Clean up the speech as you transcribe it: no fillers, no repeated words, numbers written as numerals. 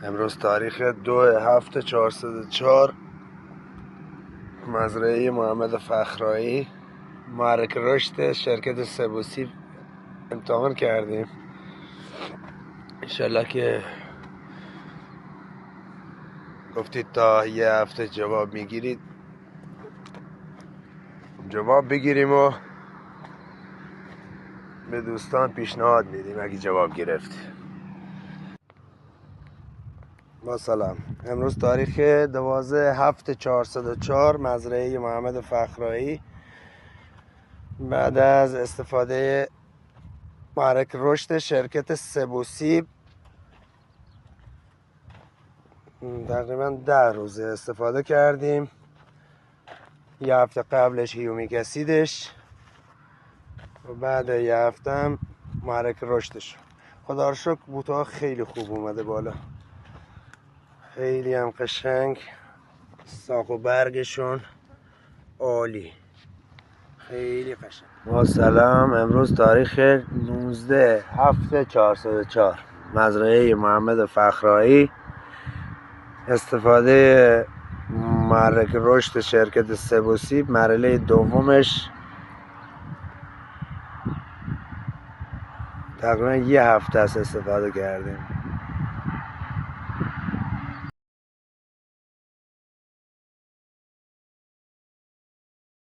امروز تاریخ 2/7/404 مزرعه محمد فخرایی محرک رشد شرکت سبوسی امتحان کردیم. انشالله که گفتید تا یه هفته جواب میگیرید، جواب بگیریم و به دوستان پیشنهاد میدیم اگه جواب گرفت. با سلام. امروز تاریخ 12/7/404 مزرعه محمد فخرایی بعد از استفاده محرک رشد شرکت سبوسی تقریبا 10 روزه استفاده کردیم. یه هفته قبلش هیومیک اسیدش و بعد یه هفته هم محرک رشدش. خدا رو شکر بوتها خیلی خوب اومده بالا، خیلی هم قشنگ، ساق و برگشون عالی، خیلی قشنگ. با سلام. امروز تاریخ 19/7/404 مزرعه محمد فخرایی استفاده محرک رشد شرکت سبوسی مرحله دومش تقریبا یه هفته است استفاده کردیم.